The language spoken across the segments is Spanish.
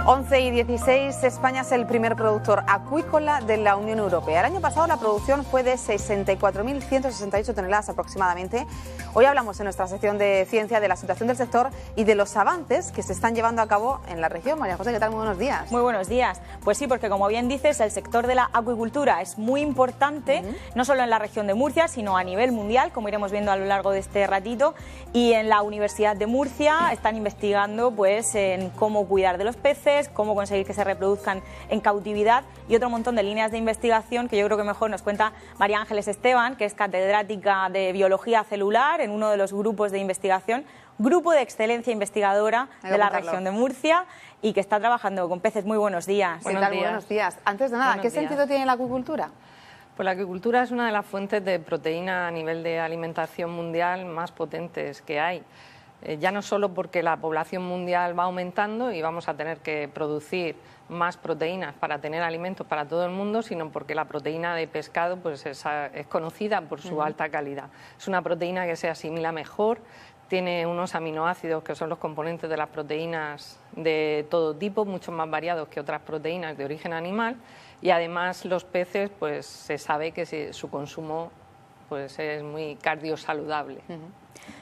11:16, España es el primer productor acuícola de la Unión Europea. El año pasado la producción fue de 64.168 toneladas aproximadamente. Hoy hablamos en nuestra sección de ciencia de la situación del sector y de los avances que se están llevando a cabo en la región. María José, ¿qué tal? Muy buenos días. Muy buenos días. Pues sí, porque como bien dices, el sector de la acuicultura es muy importante, no solo en la región de Murcia, sino a nivel mundial, como iremos viendo a lo largo de este ratito. Y en la Universidad de Murcia están investigando pues en cómo cuidar de los peces, cómo conseguir que se reproduzcan en cautividad y otro montón de líneas de investigación que yo creo que mejor nos cuenta María Ángeles Esteban, que es catedrática de Biología Celular en uno de los grupos de investigación, Grupo de Excelencia Investigadora de la región de Murcia, y que está trabajando con peces. Muy buenos días. ¿Qué tal? Buenos días. Antes de nada, ¿qué sentido tiene la acuicultura? Pues la acuicultura es una de las fuentes de proteína a nivel de alimentación mundial más potentes que hay. Ya no solo porque la población mundial va aumentando y vamos a tener que producir más proteínas para tener alimentos para todo el mundo, sino porque la proteína de pescado pues es conocida por su alta calidad. Es una proteína que se asimila mejor, tiene unos aminoácidos que son los componentes de las proteínas de todo tipo, mucho más variados que otras proteínas de origen animal, y además los peces pues se sabe que su consumo pues es muy cardiosaludable.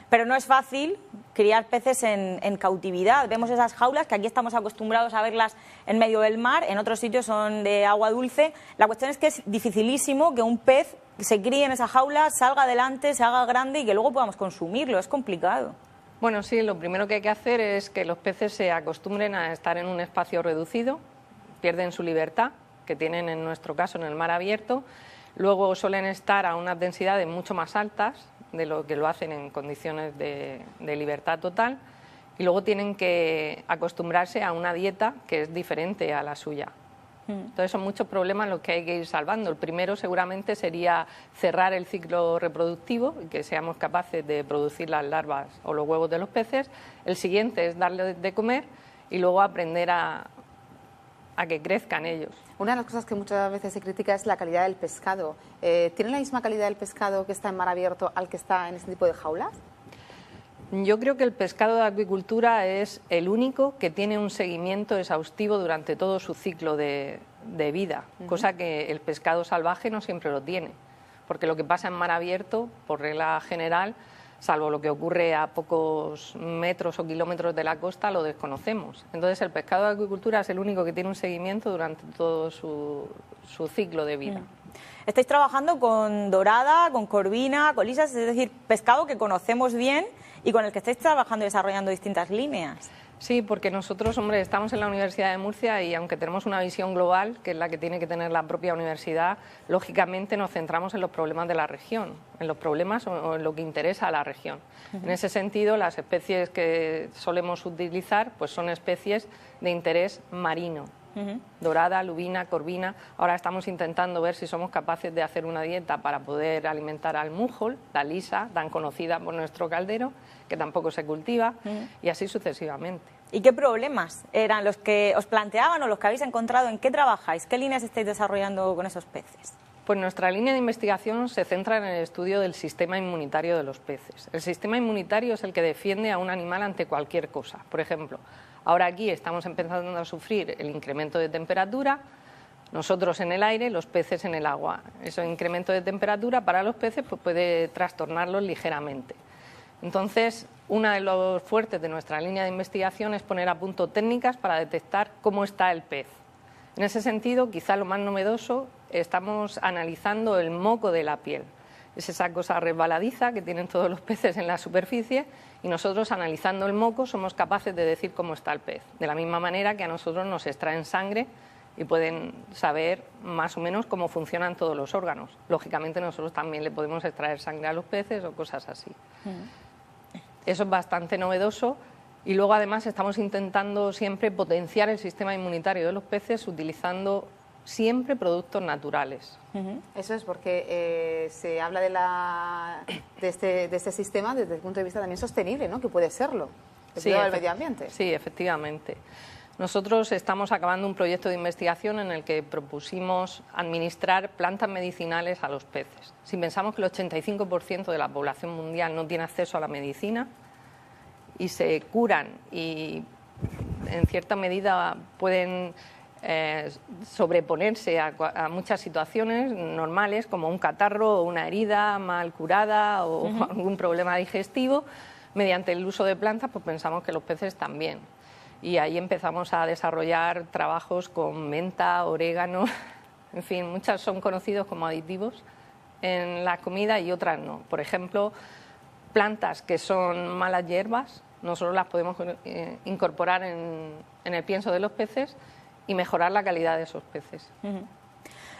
Pero no es fácil criar peces en cautividad. Vemos esas jaulas que aquí estamos acostumbrados a verlas en medio del mar, en otros sitios son de agua dulce. La cuestión es que es dificilísimo que un pez se críe en esa jaula, salga adelante, se haga grande y que luego podamos consumirlo. Es complicado. Bueno, sí, lo primero que hay que hacer es que los peces se acostumbren a estar en un espacio reducido, pierden su libertad, que tienen en nuestro caso en el mar abierto. Luego suelen estar a unas densidades mucho más altas de lo que lo hacen en condiciones de libertad total, y luego tienen que acostumbrarse a una dieta que es diferente a la suya. Entonces son muchos problemas los que hay que ir salvando. El primero seguramente sería cerrar el ciclo reproductivo y que seamos capaces de producir las larvas o los huevos de los peces. El siguiente es darles de comer y luego aprender a que crezcan ellos. Una de las cosas que muchas veces se critica es la calidad del pescado. ¿Tiene la misma calidad del pescado que está en mar abierto al que está en este tipo de jaulas? Yo creo que el pescado de acuicultura es el único que tiene un seguimiento exhaustivo durante todo su ciclo de vida, cosa que el pescado salvaje no siempre lo tiene, porque lo que pasa en mar abierto, por regla general, salvo lo que ocurre a pocos metros o kilómetros de la costa, lo desconocemos. Entonces el pescado de acuicultura es el único que tiene un seguimiento durante todo su ciclo de vida. Estáis trabajando con dorada, con corvina, con lisas, es decir, pescado que conocemos bien y con el que estáis trabajando y desarrollando distintas líneas. Sí, porque nosotros, hombre, estamos en la Universidad de Murcia y aunque tenemos una visión global, que es la que tiene que tener la propia universidad, lógicamente nos centramos en los problemas de la región, en los problemas o en lo que interesa a la región. En ese sentido, las especies que solemos utilizar pues son especies de interés marino. Dorada, lubina, corvina. Ahora estamos intentando ver si somos capaces de hacer una dieta para poder alimentar al mújol, la lisa, tan conocida por nuestro caldero, que tampoco se cultiva, y así sucesivamente. ¿Y qué problemas eran los que os planteaban o los que habéis encontrado? ¿En qué trabajáis? ¿Qué líneas estáis desarrollando con esos peces? Pues nuestra línea de investigación se centra en el estudio del sistema inmunitario de los peces. El sistema inmunitario es el que defiende a un animal ante cualquier cosa. Por ejemplo, ahora aquí estamos empezando a sufrir el incremento de temperatura, nosotros en el aire, los peces en el agua. Ese incremento de temperatura para los peces pues puede trastornarlos ligeramente. Entonces, uno de los fuertes de nuestra línea de investigación es poner a punto técnicas para detectar cómo está el pez. En ese sentido, quizá lo más novedoso, estamos analizando el moco de la piel. Es esa cosa resbaladiza que tienen todos los peces en la superficie y nosotros, analizando el moco, somos capaces de decir cómo está el pez. De la misma manera que a nosotros nos extraen sangre y pueden saber más o menos cómo funcionan todos los órganos. Lógicamente nosotros también le podemos extraer sangre a los peces o cosas así. Eso es bastante novedoso. Y luego, además, estamos intentando siempre potenciar el sistema inmunitario de los peces utilizando siempre productos naturales. Eso es porque se habla de este sistema desde el punto de vista también sostenible, ¿no? Que puede serlo, el cuidado del medio ambiente. Sí, efectivamente. Nosotros estamos acabando un proyecto de investigación en el que propusimos administrar plantas medicinales a los peces. Si pensamos que el 85% de la población mundial no tiene acceso a la medicina, y se curan y en cierta medida pueden sobreponerse a muchas situaciones normales, como un catarro o una herida mal curada o algún problema digestivo. Mediante el uso de plantas, pues pensamos que los peces también. Y ahí empezamos a desarrollar trabajos con menta, orégano, en fin, muchas son conocidos como aditivos en la comida y otras no. Por ejemplo, plantas que son malas hierbas, nosotros las podemos incorporar en el pienso de los peces y mejorar la calidad de esos peces.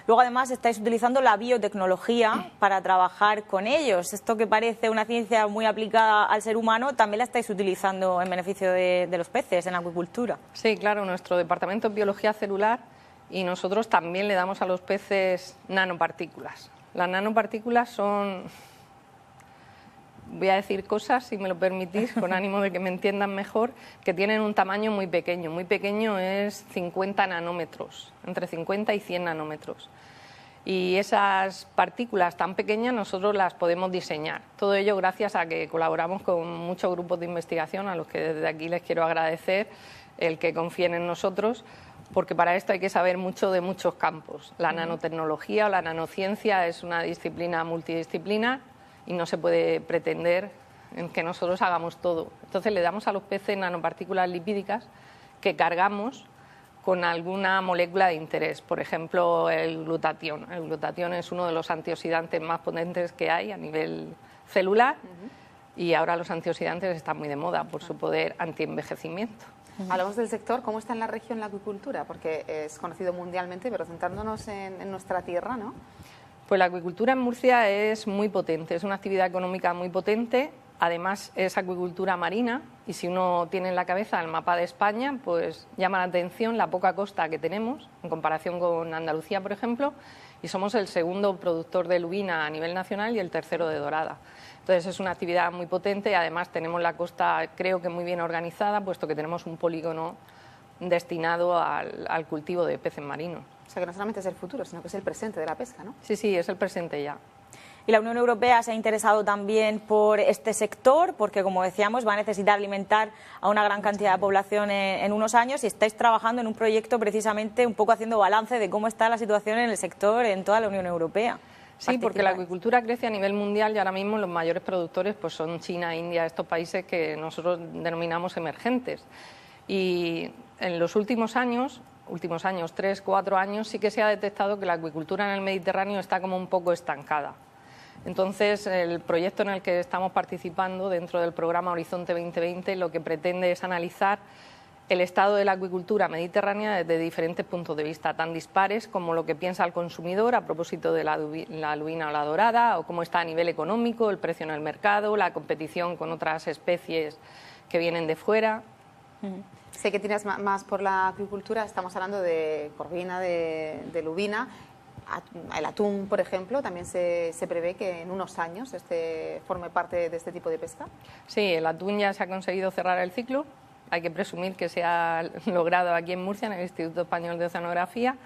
Luego, además, estáis utilizando la biotecnología para trabajar con ellos. Esto que parece una ciencia muy aplicada al ser humano, también la estáis utilizando en beneficio de los peces, en la acuicultura. Sí, claro, nuestro departamento es biología celular y nosotros también le damos a los peces nanopartículas. Las nanopartículas son, voy a decir cosas, si me lo permitís, con ánimo de que me entiendan mejor, que tienen un tamaño muy pequeño. Muy pequeño es 50 nanómetros, entre 50 y 100 nanómetros. Y esas partículas tan pequeñas nosotros las podemos diseñar. Todo ello gracias a que colaboramos con muchos grupos de investigación, a los que desde aquí les quiero agradecer el que confíen en nosotros, porque para esto hay que saber mucho de muchos campos. La nanotecnología o la nanociencia es una disciplina multidisciplinar y no se puede pretender en que nosotros hagamos todo. Entonces le damos a los peces nanopartículas lipídicas que cargamos con alguna molécula de interés, por ejemplo el glutatión. El glutatión es uno de los antioxidantes más potentes que hay a nivel celular y ahora los antioxidantes están muy de moda por su poder antienvejecimiento. Hablamos del sector, ¿cómo está en la región la acuicultura? Porque es conocido mundialmente, pero centrándonos en nuestra tierra, ¿no? Pues la acuicultura en Murcia es muy potente, es una actividad económica muy potente, además es acuicultura marina y si uno tiene en la cabeza el mapa de España, pues llama la atención la poca costa que tenemos en comparación con Andalucía, por ejemplo, y somos el segundo productor de lubina a nivel nacional y el tercero de dorada. Entonces es una actividad muy potente y además tenemos la costa creo que muy bien organizada, puesto que tenemos un polígono destinado al cultivo de peces marinos. O sea que no solamente es el futuro, sino que es el presente de la pesca, ¿no? Sí, sí, es el presente ya. Y la Unión Europea se ha interesado también por este sector, porque, como decíamos, va a necesitar alimentar a una gran cantidad de población en unos años y estáis trabajando en un proyecto precisamente un poco haciendo balance de cómo está la situación en el sector en toda la Unión Europea. Sí, porque la acuicultura crece a nivel mundial y ahora mismo los mayores productores pues son China, India, estos países que nosotros denominamos emergentes. Y en los últimos años, 3, 4 años, sí que se ha detectado que la acuicultura en el Mediterráneo está como un poco estancada. Entonces, el proyecto en el que estamos participando dentro del programa Horizonte 2020 lo que pretende es analizar el estado de la acuicultura mediterránea desde diferentes puntos de vista, tan dispares como lo que piensa el consumidor a propósito de la lubina o la dorada, o cómo está a nivel económico, el precio en el mercado, la competición con otras especies que vienen de fuera. Sé que tienes más por la acuicultura, estamos hablando de corvina, de lubina. El atún, por ejemplo, también se prevé que en unos años forme parte de este tipo de pesca. Sí, el atún ya se ha conseguido cerrar el ciclo. Hay que presumir que se ha logrado aquí en Murcia, en el Instituto Español de Oceanografía,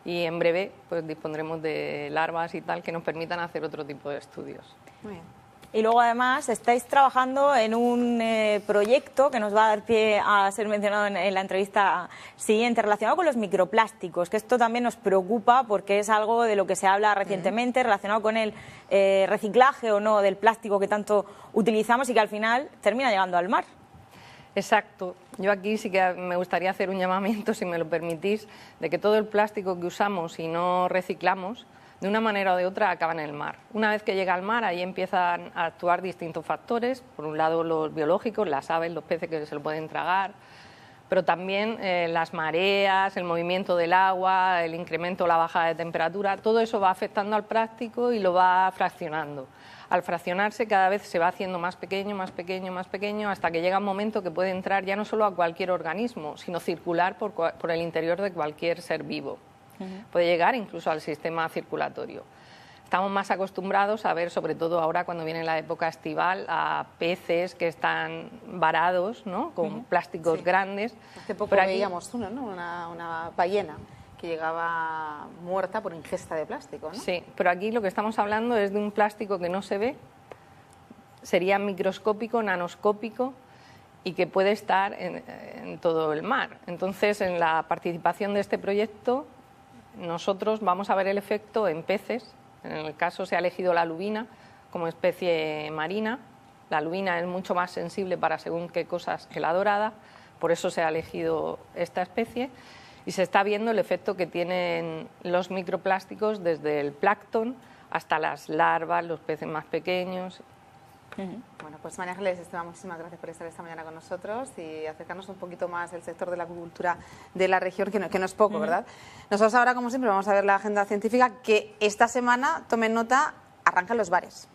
y en breve pues dispondremos de larvas y tal que nos permitan hacer otro tipo de estudios. Muy bien. Y luego, además, estáis trabajando en un proyecto que nos va a dar pie a ser mencionado en la entrevista siguiente, relacionado con los microplásticos, que esto también nos preocupa porque es algo de lo que se habla recientemente, relacionado con el reciclaje o no del plástico que tanto utilizamos y que al final termina llegando al mar. Exacto. Yo aquí sí que me gustaría hacer un llamamiento, si me lo permitís, de que todo el plástico que usamos y no reciclamos, de una manera o de otra, acaba en el mar. Una vez que llega al mar, ahí empiezan a actuar distintos factores. Por un lado, los biológicos, las aves, los peces que se lo pueden tragar, pero también las mareas, el movimiento del agua, el incremento o la bajada de temperatura. Todo eso va afectando al plástico y lo va fraccionando. Al fraccionarse cada vez se va haciendo más pequeño, más pequeño, más pequeño, hasta que llega un momento que puede entrar ya no solo a cualquier organismo, sino circular por el interior de cualquier ser vivo. Puede llegar incluso al sistema circulatorio. Estamos más acostumbrados a ver, sobre todo ahora cuando viene la época estival, a peces que están varados, ¿no?, con plásticos grandes. Hace poco veíamos uno, ¿no?, una ballena que llegaba muerta por ingesta de plástico, ¿no? Sí, pero aquí lo que estamos hablando es de un plástico que no se ve, sería microscópico, nanoscópico, y que puede estar en todo el mar. Entonces, en la participación de este proyecto, nosotros vamos a ver el efecto en peces. En el caso se ha elegido la lubina como especie marina. La lubina es mucho más sensible para según qué cosas que la dorada, por eso se ha elegido esta especie. Y se está viendo el efecto que tienen los microplásticos desde el plancton hasta las larvas, los peces más pequeños. Bueno, pues María Ángeles Esteban, muchísimas gracias por estar esta mañana con nosotros y acercarnos un poquito más al sector de la acuicultura de la región, que no es poco, ¿verdad? Nosotros ahora, como siempre, vamos a ver la agenda científica, que esta semana, tomen nota, arrancan los bares.